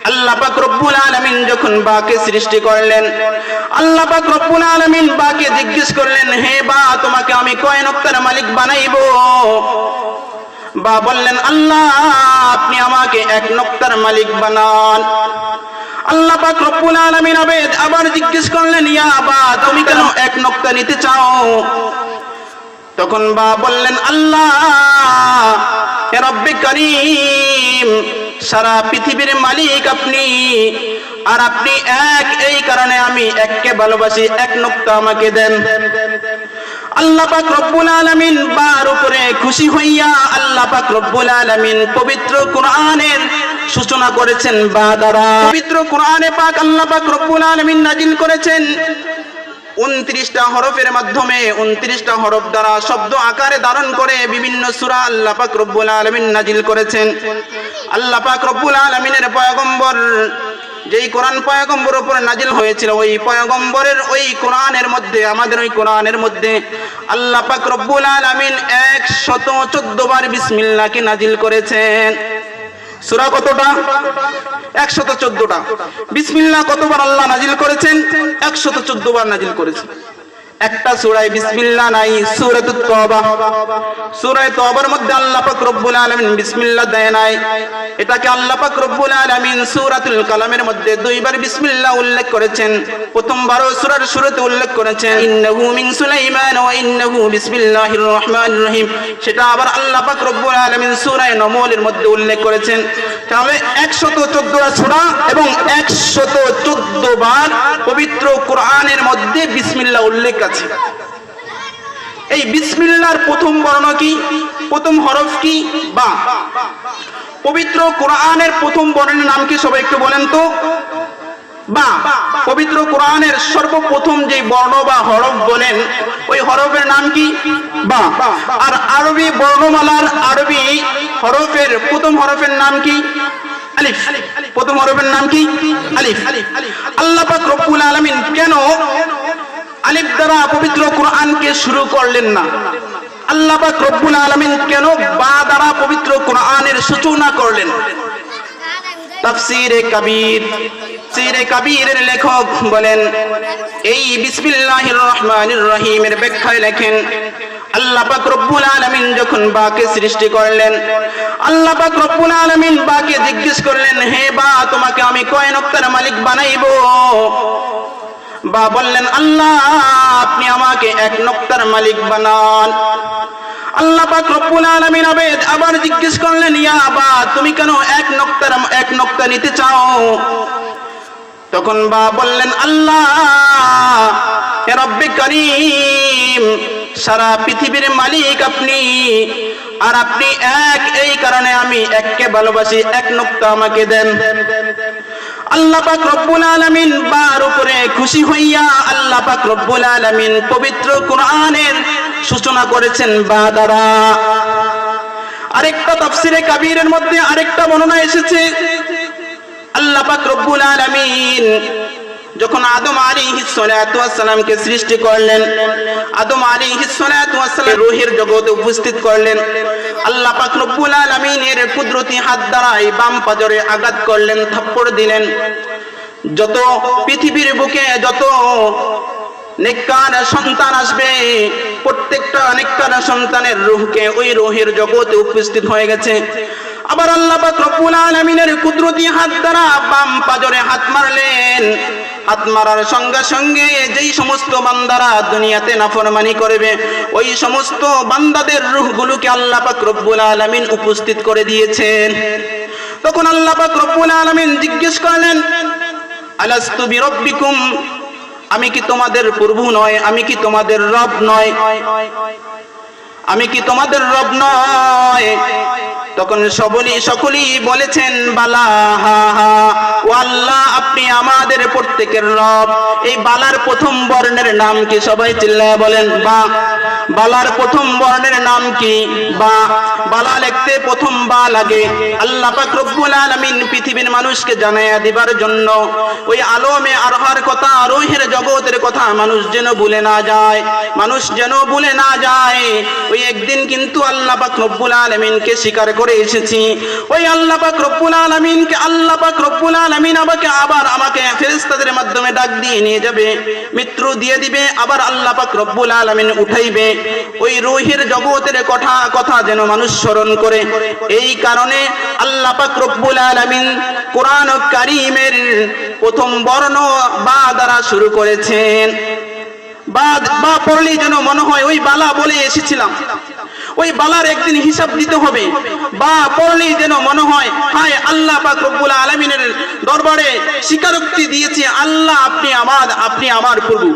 আল্লাহ পাক রব্বুল আলামিন যখন বাকে সৃষ্টি করলেন, আল্লাহ পাক রব্বুল আলামিন বাকে জিজ্ঞেস করলেন, হে বা, তোমাকে আমি কয় নক্তার মালিক বানাইবো? বা বললেন, আল্লাহ আপনি আমাকে এক নক্তার মালিক বানান। আল্লাহ পাক রব্বুল আলামিন আবার জিজ্ঞেস করলেন, ইয়া বা, তুমি কেন এক নক্তা নিতে চাও? তখন বা বললেন, আল্লাহ হে রব্বে কারীম, সারা পৃথিবীর মালিক আপনি, আর আপনি এক, এই কারণে আমি এককে ভালোবাসি, এক নক্তা আমাকে দেন। আল্লাহ পাক রব্বুল আলামিন বার উপরে খুশি হইয়া আল্লাহ পাক রব্বুল আলামিন পবিত্র কোরআনের সূচনা করেছেন বা দ্বারা। পবিত্র কোরআনে পাক আল্লাহ পাক রব্বুল আলামিন নাজিল করেছেন 29টা হরফের মাধ্যমে, 29টা হরফ দ্বারা শব্দ আকারে ধারণ করে বিভিন্ন সূরা আল্লাহ পাক রব্বুল আলামিন নাজিল করেছেন। আল্লাহ পাক রব্বুল আলামিনের পয়গম্বর, যেই কোরআন পয়গম্বর উপরে নাজিল হয়েছিল, ওই পয়গম্বরের ওই কোরআনের মধ্যে, আমাদের ওই কোরআনের মধ্যে আল্লাহ পাক রব্বুল আলামিন 114 বার বিসমিল্লাহকে নাজিল করেছেন। সূরা কতটা? 114টা। বিসমিল্লাহ কতবার আল্লাহ নাজিল করেছেন? 114 বার নাজিল করেছেন। একটা সূরায় বিসমিল্লাহ নাই, সূরাতুত তওবা। সূরা তওবার মধ্যে আল্লাহ পাক রব্বুল আলামিন বিসমিল্লাহ দেয় নাই। এটাকে আল্লাহ পাক রব্বুল আলামিন সূরাতুল কালামের মধ্যে 2 বার বিসমিল্লাহ উল্লেখ করেছেন। প্রথমবারও সূরার শুরুতে উল্লেখ করেছেন ইন্নাহু মিন সুলাইমান ওয়া ইন্নাহু বিসমিল্লাহির রহমানির রহিম। সেটা আবার আল্লাহ পাক রব্বুল আলামিন সূরা নমলের মধ্যে উল্লেখ করেছেন। তাহলে 114টা সূরা এবং 114 বার পবিত্র কোরআনের মধ্যে বিসমিল্লাহ উল্লেখ আছে। এই বিসমিল্লাহর প্রথম বর্ণ কি? প্রথম হরফ কি? বা। পবিত্র কোরআনের প্রথম বর্ণের নাম কি? সবাই একটু বলেন তো। বা। পবিত্র কোরআনের সর্বপ্রথম যে বর্ণ বা হরফ বলেন, ওই হরফের নাম কি? বা। আর আরবি বর্ণমালার আরবি হরফের প্রথম হরফের নাম কি? আলিফ। প্রথম হরফের নাম কি? আলিফ। আল্লাহ পাক রব্বুল আলামিন কেন আলিফ দ্বারা পবিত্র কোরআনকে শুরু করলেন না? আল্লাহ পাক রব্বুল আলামিন কেন বা দ্বারা পবিত্র কোরআনের সূচনা করলেন? তাফসীরে কাবীরের লেখক বলেন, এই বিসমিল্লাহির রহমানির রহিমের ব্যাখ্যায় লেখেন, আল্লাহ পাক রব্বুল আলামিন যখন বাকে সৃষ্টি করলেন, আল্লাহ পাক রব্বুল আলামিন বাকে জিজ্ঞেস করলেন, হে বা, তোমাকে আমি কয় নক্তার মালিক বানাইবো? বা বললেন, আল্লাহ আপনি আমাকে এক নক্তার মালিক বানান। আল্লাহ পাক রব্বুল আলামিন আবার জিজ্ঞেস করলেন, ইয়া বা, তুমি কেন এক নক্তা নিতে চাও? তখন বা বললেন, আল্লাহ হে রব্বে কারীম, সারা পৃথিবীর মালিক আপনি, আর আপনি এক, এই কারণে আমি এককে ভালোবাসি, এক নক্তা আমাকে দেন। আল্লাহ পাক রব্বুল আলামিন বার উপরে খুশি হইয়া আল্লাহ পাক রব্বুল আলামিন পবিত্র কোরআনের সূচনা করেছেন বা দ্বারা। আরেকটা তাফসীরে কাবীরের মধ্যে আরেকটা বর্ণনা এসেছে, আল্লাহ পাক রব্বুল আলামিন যখন আদম আলাইহিস সালাতু ওয়াস সালামকে সৃষ্টি করলেন, আদম আলাইহিস সালাতু ওয়াস সালাম রূহের জগতে উপস্থিত করলেন। আল্লাহ পাক রব্বুল আলামিনের কুদরতি হাত দ্বারা এই বাম পাজরে আঘাত করলেন, থাপ্পড় দিলেন। যত পৃথিবীর বুকে যত নেককার সন্তান আসবে, প্রত্যেকটা নেককার সন্তানের রূহকে ওই রূহের জগতে উপস্থিত হয়ে গেছে। আবার আল্লাহ পাক রব্বুল আলামিনের কুদরতি হাত দ্বারা বাম পাজরে হাত মারলেন। হাত মারার সঙ্গে সঙ্গে যেই সমস্ত বান্দারা দুনিয়াতে নাফরমানি করবে, ওই সমস্ত বান্দাদের রূহগুলোকে আল্লাহ পাক রব্বুল আলামিন উপস্থিত করে দিয়েছেন। তখন আল্লাহ পাক রব্বুল আলামিন জিজ্ঞেস করলেন, আলাস্তু বিরাব্বিকুম, আমি কি তোমাদের প্রভু নয়? আমি কি তোমাদের রব নয়? আমি কি তোমাদের রব নয়? তখন সকলেই বলেছেন, বালা, হা হা, ও আল্লাহ আপনি আমাদের প্রত্যেকের রব। এই বালার প্রথম বর্ণের নাম কি? সবাই চিল্লায় বলেন, বা। বালার প্রথম বর্ণের নাম কি? বা। বালা লিখতে প্রথম বা লাগে। আল্লাহ পাক রব্বুল আলামিন পৃথিবীর মানুষকে জানাইয়া দিবার জন্য ওই আলমে আরহার কথা, রোহের জগতের কথা মানুষ যেন ভুলে না যায়, মানুষ যেন ভুলে না যায়। ওই একদিন কিন্তু আল্লাহ পাক রব্বুল আলামিনকে স্বীকার করে এসেছি। ওই আল্লাহ পাক রব্বুল আলামিনকে আল্লাহ পাক রব্বুল আলামিন আমাকে ফেরেশতাদের মাধ্যমে ডাক দিয়ে নিয়ে যাবে, মৃত্যু দিয়ে দিবে, আবার আল্লাহ পাক রব্বুল আলামিন উঠাইবে। ওই রূহের জগতের কথা যেন মানুষ স্মরণ করে। এই কারণে আল্লাহ পাক রব্বুল আলামিন কোরআন কারীমের প্রথম বর্ণ বা দ্বারা শুরু করেছেন। বা পড়লেই যেন মনে হয় ওই বালা বলে এসেছিলাম, ওই বালার একদিন হিসাব দিতে হবে। বা পড়লেই যেন মনে হয় হায় আল্লাহ পাক রব্বুল আলামিনের দরবারে স্বীকারোক্তি দিয়েছি, আল্লাহ আপনি আমার প্রভু।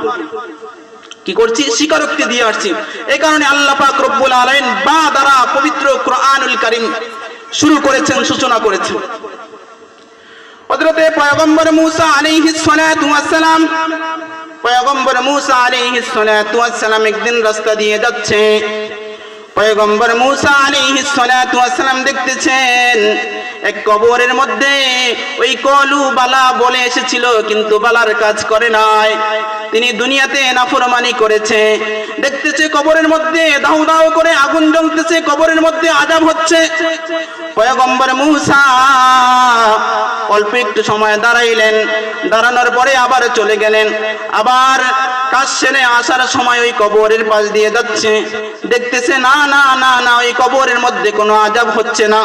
কি করছি? স্বীকারোক্তি দিয়ে আসছি। এই কারণে আল্লাহ পাক রব্বুল আলামিন বা দ্বারা পবিত্র কোরআনুল কারীম শুরু করেছেন, সূচনা করেছেন। হযরতে পয়গম্বর মূসা আলাইহিস সালাতু ওয়াস সালাম, পয়গম্বর মূসা আলাইহিস সালাতু ওয়াস সালাম একদিন রাস্তা দিয়ে যাচ্ছে। পয়গম্বর মূসা আলাইহিস সালাতু ওয়াস সালাম দেখতেছেন এক কবরের মধ্যে ওই কলু বালা বলে এসেছিল, কিন্তু বালার কাজ করে নাই। তিনি দুনিয়াতে নাফরমানি করেছে। দেখতেছে কবরের মধ্যে দাউ দাউ করে আগুন জ্বলতেছে, কবরের মধ্যে আযাব হচ্ছে। পয়গম্বর মূসা অল্প একটু সময় দাঁড়াইলেন, দাঁড়ানোর পরে আবার চলে গেলেন। আবার কাজ সেরে আসার সময় ওই কবরের পাশ দিয়ে যাচ্ছে, দেখতেছে না না না না, ওই কবরের মধ্যে কোনো আযাব হচ্ছে না,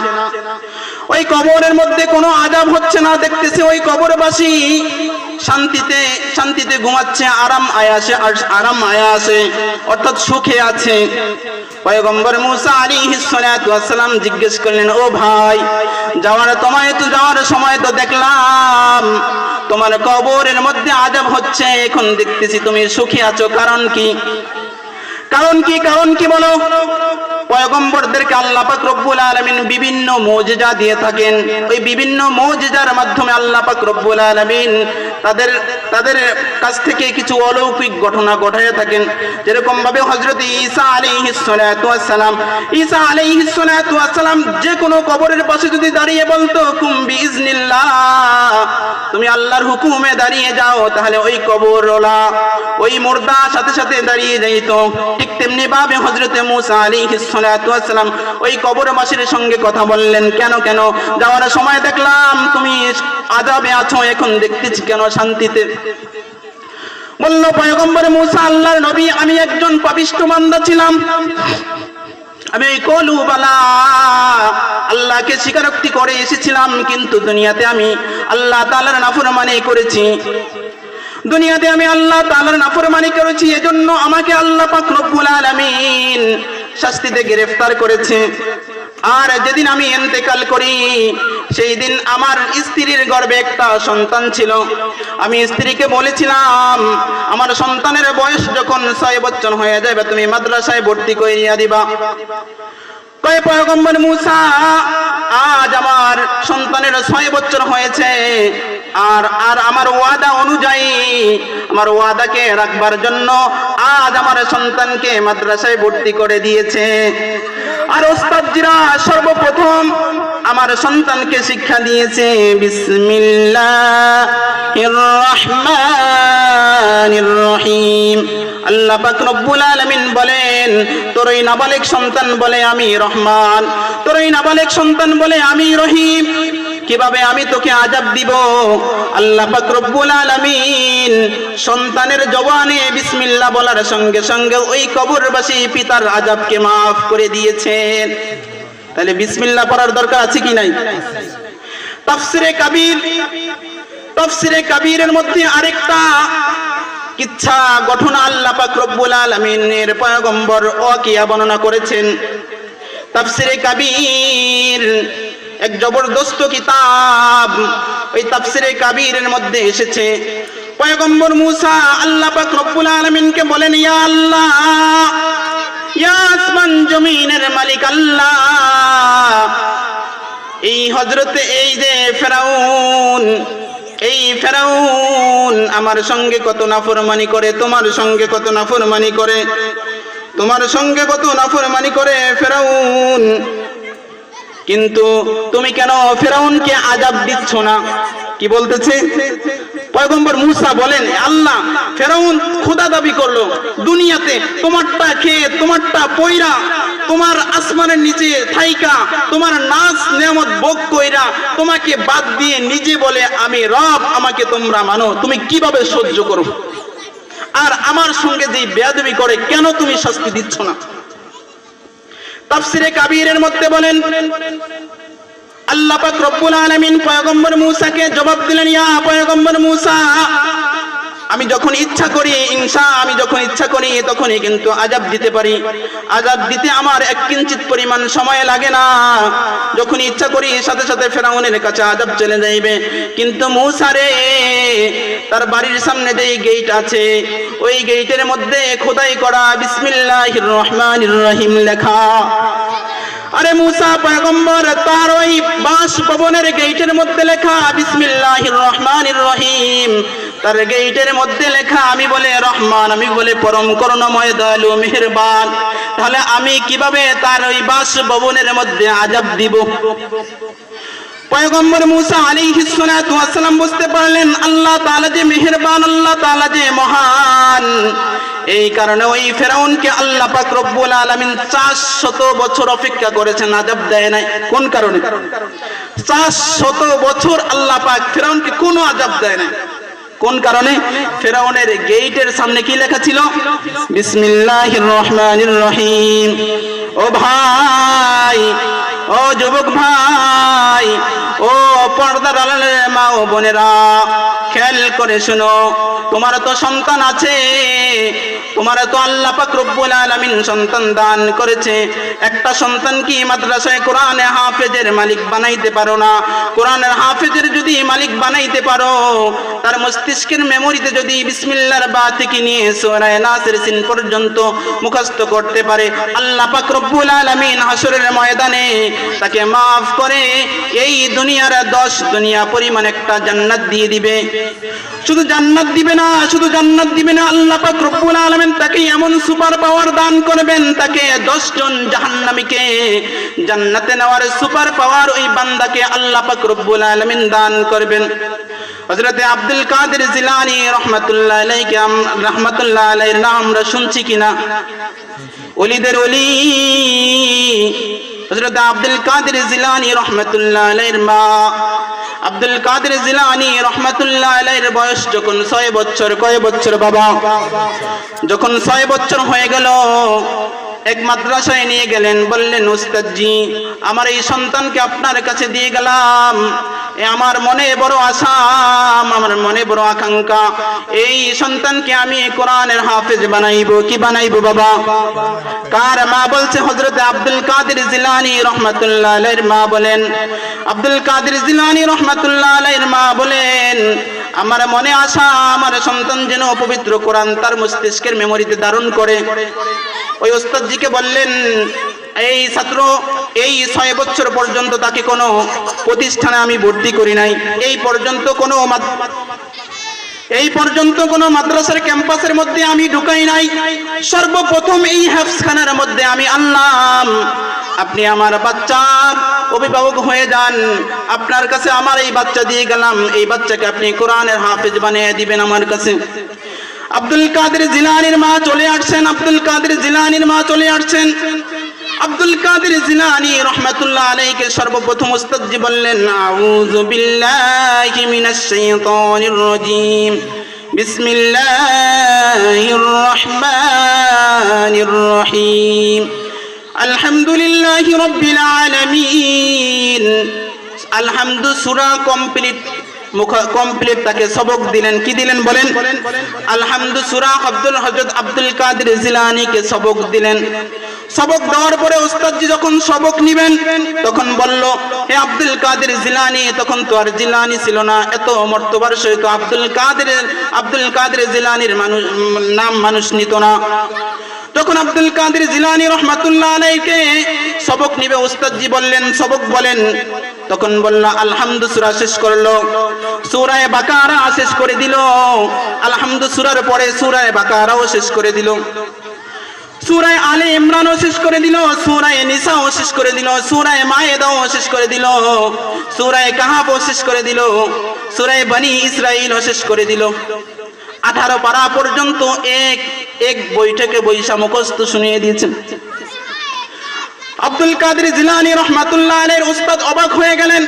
ওই কবরের মধ্যে কোনো আযাব হচ্ছে না। দেখতেছে ওই কবরবাসী শান্তিতে ঘুমাচ্ছে, আরাম আয়াসে, অর্থাৎ সুখে আছে। পয়গম্বর মূসা আলাইহিস সালাতু ওয়াস সালাম জিজ্ঞেস করলেন, ও ভাই, যাওয়ার সময় তো দেখলাম তোমার কবরের মধ্যে আযাব হচ্ছে, এখন দেখতেছি তুমি সুখী আছো, কারণ কি? কারণ কি বলো? পয়গম্বরদেরকে আল্লাহ পাক রব্বুল আলামিন বিভিন্ন মুজিজা দিয়ে থাকেন। ওই বিভিন্ন মুজিজার মাধ্যমে আল্লাহ পাক রব্বুল আলামিন তাদের কাছ থেকে কিছু অলৌকিক ঘটনা ঘটায় থাকেন। যেরকম ভাবে হযরত ঈসা আলাইহিস সালাতু ওয়াস সালাম যে কোনো কবরের পাশে যদি দাঁড়িয়ে বলতো কুম বিইজনিল্লাহ, তুমি আল্লাহর হুকুমে দাঁড়িয়ে যাও, তাহলে ওই কবরওয়ালা ওই মুর্দা সাথে সাথে দাঁড়িয়ে যাইত। ঠিক তেমনি ভাবে হযরত মূসা আলাইহিস সালাতু ওয়াস সালাম ওই কবরবাসীর সঙ্গে কথা বললেন। কেন যাওয়ার সময় দেখলাম তুমি আযাবে আছো, এখন দেখতেছি কেন শান্তিতে? বলল পয়গম্বর মূসা, আল্লাহর নবী, আমি একজন পাপিষ্ঠ বান্দা ছিলাম। আমি এই কলু বালা আল্লাহকে স্বীকারোক্তি করে এসেছিলাম, কিন্তু দুনিয়াতে আমি আল্লাহ তাআলার নাফরমানি করেছি। দুনিয়াতে আমি আল্লাহ তাআলার নাফরমানি করেছি, এজন্য আমাকে আল্লাহ পাক রব্বুল আলামিন শাস্তিতে গ্রেফতার করেছে। আর যেদিন আমি ইন্তেকাল করি, সেই দিন আমার স্ত্রীর গর্ভে একটা সন্তান ছিল। আমি স্ত্রীকে বলেছিলাম, আমার সন্তানের বয়স যখন 6 বছর হয়ে যাবে তুমি মাদ্রাসায় ভর্তি করিয়া দিবা। কয় পয়গম্বর মূসা, আজ আমার সন্তানের 6 বছর হয়েছে, আর আমার ওয়াদা অনুযায়ী, আমার ওয়াদাকে রাখবার জন্য আজ আমার সন্তানকে মাদ্রাসায় ভর্তি করে দিয়েছে। আর ওস্তাদজিরা সর্বপ্রথম আমার সন্তানকে শিক্ষা দিয়েছে বিসমিল্লাহির রহমানির রহিম। আল্লাহ পাক রব্বুল আলামিন বলেন, তোর এই নাবালেগ সন্তান বলে আমি রহমান, তোর এই নাবালেগ সন্তান বলে আমি রহিম। কিভাবে আমি তোকে আযাব দিব? আল্লাহ পাক রব্বুল আলামিন সন্তানের জবানে বিসমিল্লাহ বলার সঙ্গে সঙ্গে ওই কবরবাসী পিতার আযাবকে maaf করে দিয়েছেন। তাহলে বিসমিল্লাহ পড়ার দরকার আছে কি নাই? তাফসিরে কাবীরের মধ্যে আরেকটা কিচ্ছা ঘটনা আল্লাহ পাক রব্বুল আলামিনের পয়গম্বর ওয়াকিয়া বর্ণনা করেছেন। তাফসিরে কাবীর এক জবরদস্ত কিতাব, ওই তাফসিরে কাবীরের মধ্যে এসেছে পয়গম্বর মূসা আল্লাহ পাক রব্বুল আলামিনকে বলেন, ইয়া আল্লাহ, ইয়া আসমান জমিনের মালিক আল্লাহ, এই হযরতে এই যে ফেরাউন আমার সঙ্গে কত নাফরমানি করে, তোমার সঙ্গে কত নাফরমানি করে। তোমার সঙ্গে কত নাফরমানি করে ফেরাউন, কিন্তু তুমি কেন ফেরাউনকে আযাব দিচ্ছ না? কি বলতেছে পয়গম্বর মূসা বলেন, আল্লাহ ফেরাউন খোদা দাবি করলো, দুনিয়াতে তোমারটা খেয়ে তোমারটা পয়রা তোমার আসমানের নিচে থাইকা তোমার নাচ নেয়ামত ভোগ কইরা তোমাকে বাদ দিয়ে নিজে বলে আমি রব, আমাকে তোমরা মানো, তুমি কিভাবে সহ্য করো? আর আমার সঙ্গে যে বেয়াদবি করে কেন তুমি শাস্তি দিচ্ছ না? তাফসিরে কাবীরের মধ্যে বলেন আল্লাহ পাক রব্বুল আলামিন পয়গম্বর মূসাকে জবাব দিলেন, ইয়া পয়গম্বর মূসা, আমি যখন ইচ্ছা করি আমি যখন ইচ্ছা করি তখনই কিন্তু আযাব দিতে পারি। আযাব দিতে আমার এক কিঞ্চিত পরিমাণ সময় লাগে না, যখন ইচ্ছা করি সাথে সাথে ফেরাউনের কাছে আযাব চলে যাইবে। কিন্তু মূসা রে, তার বাড়ির সামনে যে গেট আছে ওই গেটের মধ্যে খোদাই করা বিসমিল্লাহির রহমানির রহিম লেখা। আরে মূসা পয়গম্বর, তার ওই বাসভবনের গেটের মধ্যে লেখা বিসমিল্লাহির রহমানির রহিম, তার গেটের মধ্যে লেখা আমি বলে রহমান, আমি বলে পরম করুণাময় দয়ালু মেহেরবান, তাহলে আমি কিভাবে তার ওই বাসভবনের মধ্যে আযাব দিব? পয়গম্বর মূসা আলাইহিস সালাতু ওয়াস সালাম বুঝতে পারলেন আল্লাহ তাআলা যে মেহেরবান, আল্লাহ তাআলা যে মহান। এই কারণে ওই ফেরাউনকে আল্লাহ পাক রব্বুল আলামিন 400 বছর অপেক্ষা করেছেন, আযাব দেয় নাই। কোন কারণে? 400 বছর আল্লাহ পাক ফেরাউনকে কোনো আযাব দেয় নাই। কোন কারণে? ফেরাউনের গেটের সামনে কি লেখা ছিল? বিসমিল্লাহির রহমানির রহিম। ও ভাই, ও যুবক ভাই, ও পর্দার আড়ালের মা ও বোনেরা, খেয়াল করে শোনো, তোমার তো সন্তান আছে, তোমার তো আল্লাহ পাক রব্বুল আলামিন সন্তান দান করেছে। একটা সন্তান কি মাদ্রাসায় কোরআনে হাফেজের মালিক বানাইতে পারো না? কোরআনের হাফেজের যদি মালিক বানাইতে পারো, তার মস্তিষ্কের মেমোরিতে যদি বিসমিল্লাহর বা থেকে নিয়ে সূরা নাসের সিন পর্যন্ত মুখস্থ করতে পারে, আল্লাহ পাক রব্বুল আলামিন হাসরের ময়দানে তাকে maaf করে এই দুনিয়ার 10 দুনিয়া পরিমাণ একটা জান্নাত দিয়ে দিবে। শুধু জান্নাত দিবে না, শুধু জান্নাত দিবে না, আল্লাহ পাক রব্বুল আলামিন তাকে এমন সুপার পাওয়ার দান করবেন, তাকে 10 জন জাহান্নামীকে জান্নাতে নেওয়ার সুপার পাওয়ার ওই বান্দাকে আল্লাহ পাক রব্বুল আলামিন দান করবেন। হযরত আব্দুল কাদের জিলানী রাহমাতুল্লাহ আলাইহির নাম আমরা শুনছি কিনা? ওলিদের ওলি হযরত আব্দুল কাদের জিলানী রাহমাতুল্লাহ আলাইহির মা আব্দুল কাদের জিলানী রাহমাতুল্লাহ আলাইহির বয়স যখন 6 বছর, কয় বছর বাবা? যখন 6 বছর হয়ে গেল, এক মাদ্রাসায় নিয়ে গেলেন, বললেন উস্তাদজি, আমার এই সন্তানকে আপনার কাছে দিয়ে গেলাম, আমার মনে বড় আশা, আমার মনে বড় আকাঙ্ক্ষা, এই সন্তানকে আমি কোরআনের হাফেজ বানাইবো। কি বানাইবো বাবা? কার মা বলছে? হযরত আব্দুল কাদের জিলানী রাহমাতুল্লাহ আলাইহির মা বলেন, আব্দুল কাদের জিলানী রাহমাতুল্লাহ আলাইহির মা বলেন, আমার মনে আশা আমার সন্তান যেন পবিত্র কোরআন তার মস্তিষ্কের মেমোরিতে ধারণ করে। ওই ওস্তাদজিকে বললেন, এই ছাত্র এই 6 বছর পর্যন্ত তাকে কোনো প্রতিষ্ঠানে আমি ভর্তি করি নাই, এই পর্যন্ত কোনো মাদ্রাসার ক্যাম্পাসের মধ্যে আমি ঢুকাই নাই, সর্বপ্রথম এই হাফসখানার মধ্যে আমি আনলাম। আপনি আমার বাচ্চার অভিভাবক হয়ে যান, আপনার কাছে আমার এই বাচ্চা দিয়ে গেলাম, এই বাচ্চাকে আপনি কোরআনের হাফেজ বানিয়ে দিবেন আমার কাছে। আব্দুল কাদের জিলানীর মা চলে আসছেন, আব্দুল কাদের জিলানীর মা চলে আসছেন। আব্দুল কাদের জিলানী রাহমাতুল্লাহ আলাইহিকে সর্বপ্রথম উস্তাদজি বললেন, আউযু বিল্লাহি মিনাশ শাইতানির রাজীম, বিসমিল্লাহির রহমানির রহিম, আলহামদুলিল্লাহি রাব্বিল আলামিন। আলহামদু সূরা কমপ্লিট তাকে সবক দিলেন। কি দিলেন বলেন? আলহামদু সূরা হযরত আব্দুল কাদের জিলানীকে সবক দিলেন। সবক দেওয়ার পরে ওস্তাদজি যখন সবক নিবেন তখন বলল, হে আব্দুল কাদের জিলানী, তখন তো আর জিলানী ছিল না, এত মর্তবার সহিত আব্দুল কাদের জিলানীর নাম মানুষ নিত না। তখন আব্দুল কাদের জিলানী রাহমাতুল্লাহ আলাইহিকে সবক নিবে, ওস্তাদজি বললেন সবক বলেন, তখন বলল আলহামদু সূরা শেষ করলো, সূরা বাকারা শেষ করে দিল, আলহামদু সূরার পরে সূরা বাকারাও শেষ করে দিল। সূরা আলে ইমরানও শেষ করে দিল, সূরা নিসাও শেষ করে দিল, সূরা মায়েদাও শেষ করে দিল, সূরা কাহাফও শেষ করে দিল, সূরা বনি ইসরাঈলও শেষ করে দিল। 18 পারা পর্যন্ত এক বৈঠকে বৈশা মুখস্থ শুনিয়ে দিয়েছেন। আব্দুল কাদের জিলানী রহমাতুল্লাহ আলাইহির উস্তাদ অবাক হয়ে গেলেন।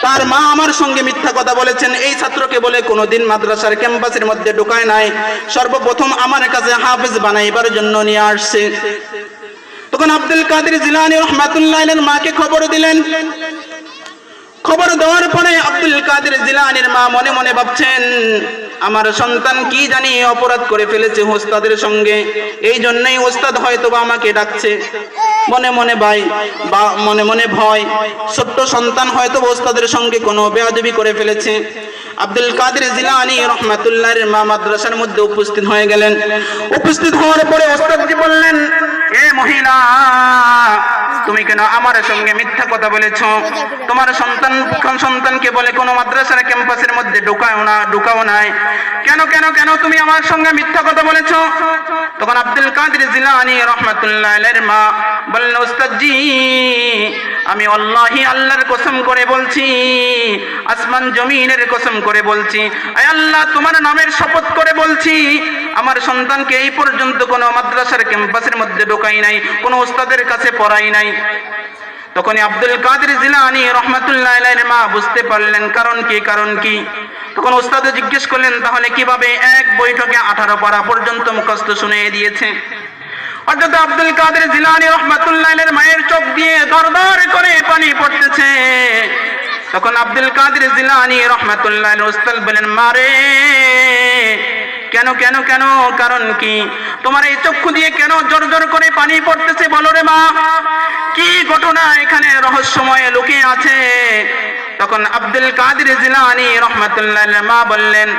তার মা আমার সঙ্গে মিথ্যা কথা বলেছেন, এই ছাত্রকে বলে কোনোদিন মাদ্রাসার ক্যাম্পাসের মধ্যে ঢোকায় নাই, সর্বপ্রথম আমার কাছে হাফেজ বানাইবার জন্য নিয়ে আসছে। তখন আব্দুল কাদের জিলানী রহমাতুল্লাহ আলাইহির মাকে খবর দিলেন। খবর দেওয়ার পরে আব্দুল কাদের জিলানীর মা মনে মনে ভাবছেন, আমার সন্তান কি জানি অপরাধ করে ফেলেছে ওস্তাদের সঙ্গে, এই জন্যই ওস্তাদ হয়তো বা আমাকে ডাকছে। মনে মনে ভয়, ছোট্ট সন্তান হয়তো ওস্তাদের সঙ্গে কোনো বেয়াদবি করে ফেলেছে। আব্দুল কাদের জিলানী রহমাতুল্লাহর মা মাদ্রাসার মধ্যে উপস্থিত হয়ে গেলেন। উপস্থিত হওয়ার পরে ওস্তাদজি বললেন, এ মহিলা, তুমি কেন আমার সঙ্গে মিথ্যা কথা বলেছো? তোমার সন্তানকে বলে কোনো মাদ্রাসার ক্যাম্পাসের মধ্যে ঢুকাও নাই, কেন কেন কেন তুমি আমার সঙ্গে মিথ্যা কথা বলেছো? তখন আব্দুল কাদের জিলানী রাহমাতুল্লাহ আলাইহির মা বললেন, উস্তাদজি, আমি আল্লাহি আল্লাহর কসম করে বলছি, আসমান জমিনের কসম করে বলছি, আয় আল্লাহ তোমার নামের শপথ করে বলছি, আমার সন্তানকে এই পর্যন্ত কোনো মাদ্রাসার ক্যাম্পাসের মধ্যে ঢোকাই নাই, কোনো উস্তাদের কাছে পড়াই নাই। তখন আব্দুল কাদের জিলানী রাহমাতুল্লাহ আলাইহির মা বুঝতে পারলেন কারণ কি। তখন উস্তাদ জিজ্ঞেস করলেন, তাহলে কিভাবে এক বৈঠকে 18 পারা পর্যন্ত মুখস্থ শুনিয়ে দিয়েছে? অর্থাৎ আব্দুল কাদের জিলানী রাহমাতুল্লাহ আলাইহির মায়ের চোখ দিয়ে দরদর করে পানি পড়তেছে। তখন আব্দুল কাদের জিলানী রাহমাতুল্লাহ আলাইহির উস্তাদ বলেন, মারে, কেন কেন কেন কারণ কি? তোমার এই চক্ষু দিয়ে কেন জোর করে পানি পড়তেছে বলো রে মা, কি ঘটনা এখানে রহস্যময় লুকিয়ে আছে? তখন আব্দুল কাদের জিলানী রাহমাতুল্লাহ আলাইহির মা বললেন,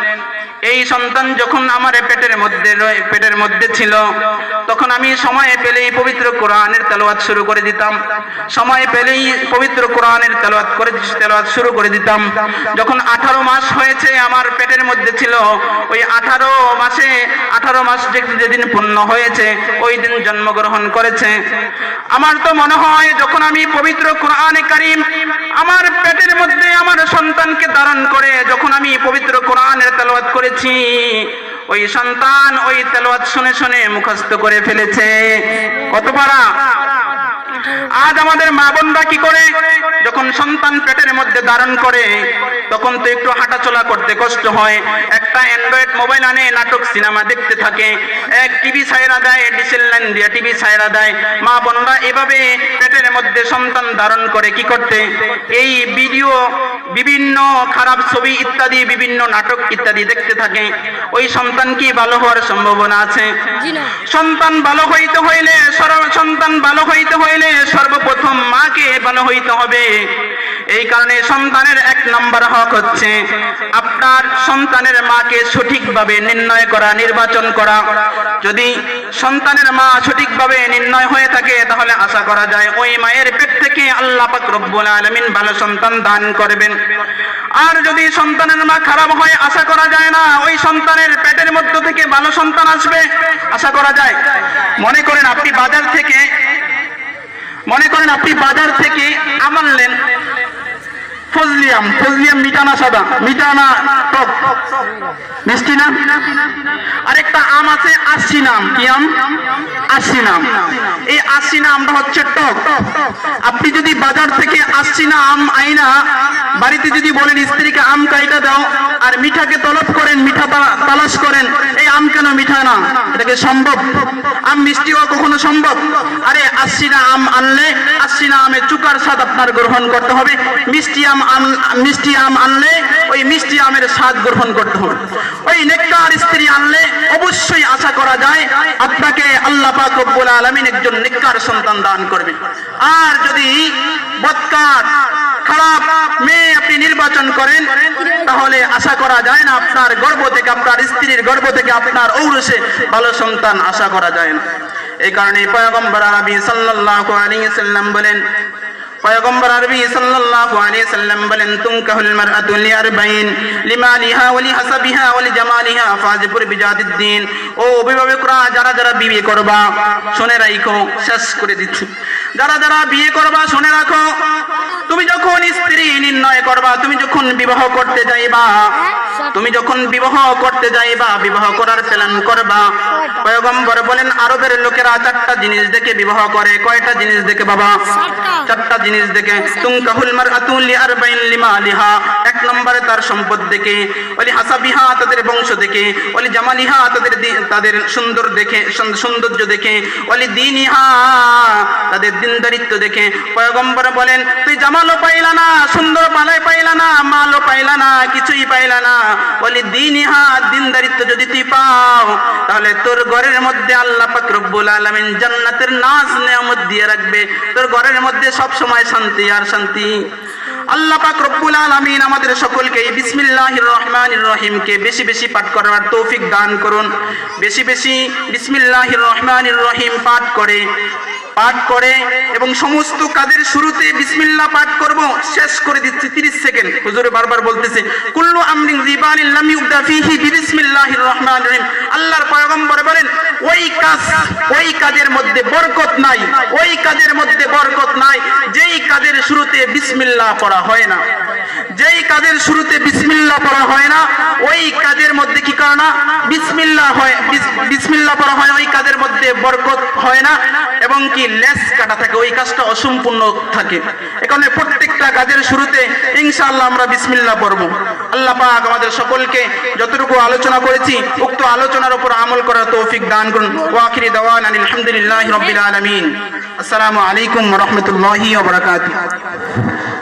এই সন্তান যখন আমার পেটের মধ্যে ছিল, তখন আমি সময় পেলেই পবিত্র কোরআনের তেলাওয়াত শুরু করে দিতাম, সময় পেলেই পবিত্র কোরআনের তেলাওয়াত শুরু করে দিতাম। যখন 18 মাস হয়েছে আমার পেটের মধ্যে ছিল, ওই 18 মাস যেদিন পূর্ণ হয়েছে ওই দিন জন্মগ্রহণ করেছে। আমার তো মনে হয় যখন আমি পবিত্র কোরআনে কারীম আমার পেটের মধ্যে আমার সন্তানকে ধারণ করে যখন আমি পবিত্র কোরআনের তেলাওয়াত করেছি, ওই সন্তান ওই তেলাওয়াত শুনে শুনে মুখস্থ করে ফেলেছে। কত পারা? আজ আমাদের মা বোনরা কি করে, যখন সন্তান পেটের মধ্যে ধারণ করে তখন তো একটু হাঁটাচলা করতে কষ্ট হয়, একটা অ্যান্ড্রয়েড মোবাইল আনে নাটক সিনেমা দেখতে থাকে, এক টিভি ছাইরা দেয়, ডিশেল লাইন দিয়ে টিভি ছাইরা দেয়। মা বোনরা এভাবে পেটের মধ্যে সন্তান ধারণ করে কি করতে, এই ভিডিও, বিভিন্ন খারাপ ছবি ইত্যাদি, বিভিন্ন নাটক ইত্যাদি দেখতে থাকে। ওই সন্তান কি ভালো হওয়ার সম্ভাবনা আছে? সন্তান ভালো হইতে হইলে সর্বপ্রথম মাকে ভালো হইতে হবে। এই কারণে সন্তানের 1 নম্বর হক হচ্ছে আপনার সন্তানের মাকে সঠিকভাবে নির্ণয় করা, নির্বাচন করা। যদি সন্তানের মা সঠিকভাবে নির্ণয় হয়ে থাকে তাহলে আশা করা যায় ওই মায়ের পেট থেকে আল্লাহ পাক রব্বুল আলামিন ভালো সন্তান দান করবেন। আর যদি সন্তানের মা খারাপ হয়, আশা করা যায় না ওই সন্তানের পেটের মধ্য থেকে ভালো সন্তান আসবে, আশা করা যায়। মনে করেন আপনি বাজার থেকে আম আনলেন, ফজলিয়াম মিঠানা সাদা, মিঠানা টক, মিষ্টি না। আরেকটা আম আছে আশি নাম, কি আম? আশি নাম। এই আশি না আমটা হচ্ছে টক। আপনি যদি বাজার থেকে 80 না আম আইনা বাড়িতে যদি বলেন স্ত্রীকে আম কাইটা দাও, আর মিঠাকে তলব করেন, মিঠা তালাশ করেন, এই আম কেন মিঠা না? এটাকে সম্ভব? আম মিষ্টি হওয়া কখনো সম্ভব? আরে 80 না আম আনলে 80 না আমে চুকার স্বাদ আপনার গ্রহণ করতে হবে। মিষ্টি আম আনলে ওই মিষ্টি আমের স্বাদ গ্রহণ করতে হবে। ওই নেককার স্ত্রী আনলে অবশ্যই আশা করা যায় আপনাকে আল্লাহ পাক রব্বুল আলামিন একজন নেককার সন্তান দান করবেন। আর যদি বদকার খারাপ মেয়ে আপনি নির্বাচন করেন তাহলে আশা করা যায় না আপনার গর্ভ থেকে, আপনার স্ত্রীর গর্ভ থেকে, আপনার ঔরসে ভালো সন্তান আশা করা যায় না। এই কারণে পয়গম্বর আরবি সাল্লাল্লাহু আলাইহি ওয়াসাল্লাম বলেন, পয়গম্বর আরবি সাল্লাল্লাহু আলাইহি সাল্লাম বলেন তুনকাহুল মারআতু লিআরবাইন লিমালিহা ওয়া লিহাসাবিহা ওয়া লিজামালিহা ফাযিবুর বিজাদিদ্দিন। ও অভিভাবকরা, যারা যারা বিয়ে করবা শুনে রাখো, শেষ করে দিচ্ছি, যারা যারা বিয়ে করবা শুনে রাখো, তুমি যখন স্ত্রী নির্ণয় করবা, তুমি যখন বিবাহ করতে যাইবা, বিবাহ করার প্ল্যান করবা, পয়গম্বর বলেন আরবের লোকেরা 4টা জিনিস দেখে বিবাহ করে। কয়টা জিনিস দেখে বাবা? 4টা জিনিস দেখে। তুনকাহুল মারআতু লিআরবাইন লিমালিহা, 1 নম্বরে তার সম্পদ দেখে, ওয়ালি হাসাবিহা তাদের বংশ দেখে, ওয়ালি জামালিহা তাদের সৌন্দর্য দেখে, ওয়ালি দীনিহা তাদের দিনদারিত্ব দেখে। পয়গম্বর বলেন তুই জামালও পাইলা না, সুন্দর মালাই পাইলা না, মালও পাইলা না, কিছুই পাইলা না, ওয়ালি দীনিহা দিনদারিত্ব যদি তুই পাও, তাহলে তোর ঘরের মধ্যে আল্লাহ পাক রব্বুল আলামিন জান্নাতের নাজ নেয়ামত দিয়ে রাখবে। তোর ঘরের মধ্যে সব সময় শান্তি আর শান্তি। আল্লাহ পাক রব্বুল আলামিন আমাদের সকলকে বিসমিল্লাহির রহমানির রহিম কে বেশি বেশি পাঠ করার তৌফিক দান করুন। বেশি বেশি বিসমিল্লাহির রহমানির রহিম পাঠ করে এবং সমস্ত কাজের শুরুতে বিসমিল্লাহ পাঠ করব। শেষ করে দিচ্ছি 30 সেকেন্ড। হুজুরে বারবার বলতেছে কুল্লু আমরিন জিবানিন লাম ইউবদা ফিহি বিসমিল্লাহির রহমানির রহিম। আল্লাহর পয়গম্বর বলেন ওই কাজের মধ্যে বরকত নাই, যেই কাজের শুরুতে বিসমিল্লাহ পড়া হয় না। ওই কাজের মধ্যে কি করে না? বিসমিল্লাহ পড়া হয়, ওই কাজের মধ্যে বরকত হয় না এবং কি লেস কাটা থাকে, ওই কাজটা অসম্পূর্ণ থাকে। এখানে প্রত্যেকটা কাজের শুরুতে ইনশাআল্লাহ আমরা বিসমিল্লাহ পড়ব। আল্লাহ পাক আমাদের সকলকে যতটুকু আলোচনা করেছি উক্ত আলোচনার উপর আমল করার তৌফিক দান করুন। ওয়া আখিরি দাওয়ানা আলহামদুলিল্লাহি রাব্বিল আলামিন। আসসালামু আলাইকুম ওয়া রাহমাতুল্লাহি ওয়া বারাকাতুহু।